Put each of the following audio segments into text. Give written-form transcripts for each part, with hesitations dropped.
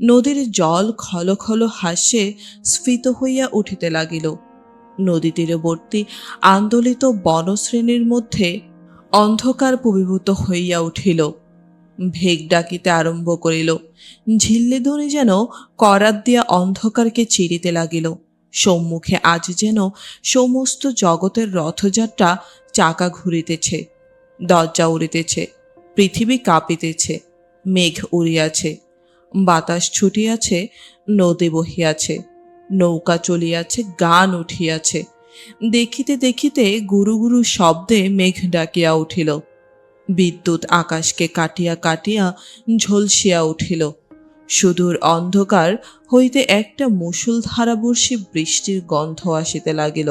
নদীর জল খল খল হাস্যে স্ফীত হইয়া উঠিতে লাগিল। নদী তীরবর্তী আন্দোলিত বনশ্রেণীর মধ্যে অন্ধকার পূরীভূত হইয়া উঠিল। ভেগ ডাকিতে আরম্ভ করিল। ঝিল্লি ধ্বনি যেন করাত দিয়া অন্ধকারকে চিরিতে লাগিল। সম্মুখে আজ যেন সমস্ত জগতের রথযাত্রা চাকা ঘুরিতেছে, দরজা উড়িতেছে, পৃথিবী কাঁপিতেছে, মেঘ উড়িয়াছে, বাতাস ছুটিয়াছে, নদী বহিয়াছে, নৌকা চলিয়াছে, গান উঠিয়াছে। দেখিতে দেখিতে গুরু গুরু শব্দে মেঘ ডাকিয়া উঠিল। বিদ্যুৎ আকাশকে কাটিয়া কাটিয়া ঝলসিয়া উঠিল। সুদূর অন্ধকার হইতে একটা মুষলধারাবর্ষী বৃষ্টির গন্ধ আসিতে লাগিল।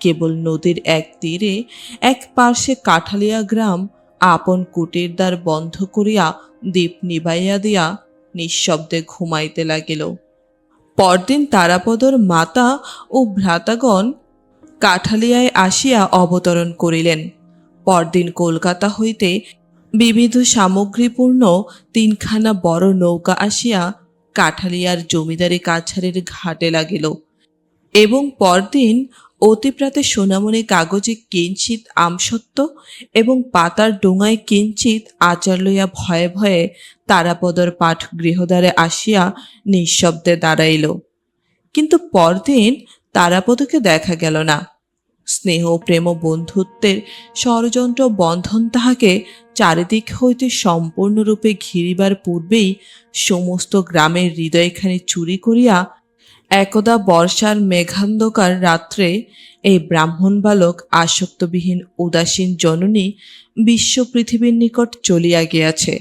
কেবল নদীর এক তীরে এক পার্শ্বে কাঠালিয়া গ্রাম আপন কুটির দ্বার বন্ধ করিয়া দীপ নিবাইয়া দিয়া নিঃশব্দে ঘুমাইতে লাগিল। পরদিন তারাপদর মাতা ও ভ্রাতাগণ কাঠালিয়ায় আসিয়া অবতরণ করিলেন। পরদিন কলকাতা হইতে বিবিধ সামগ্রীপূর্ণ তিনখানা বড় নৌকা আসিয়া কাঠালিয়ার জমিদারি কাছারির ঘাটে লাগিল এবং পরদিন অতিপ্রাতে সোনামণি কাগজে কিঞ্চিত আমসত্ত্ব এবং পাতার ডোঙায় কিঞ্চিত আচার লইয়া ভয়ে ভয়ে তারাপদর পাঠ গৃহদ্বারে আসিয়া নিঃশব্দে দাঁড়াইল। কিন্তু পরদিন তারাপদকে দেখা গেল না। স্নেহ প্রেম ও বন্ধুত্বের ষড়যন্ত্র বন্ধন তাহাকে চারিদিক হইতে সম্পূর্ণরূপে ঘিরিবার পূর্বেই সমস্ত গ্রামের হৃদয়খানি চুরি করিয়া একদা বর্ষার মেঘান্ধকার রাত্রে এই ব্রাহ্মণ বালক আসক্তবিহীন উদাসীন জননী বিশ্ব পৃথিবীর নিকট চলিয়া গিয়াছে।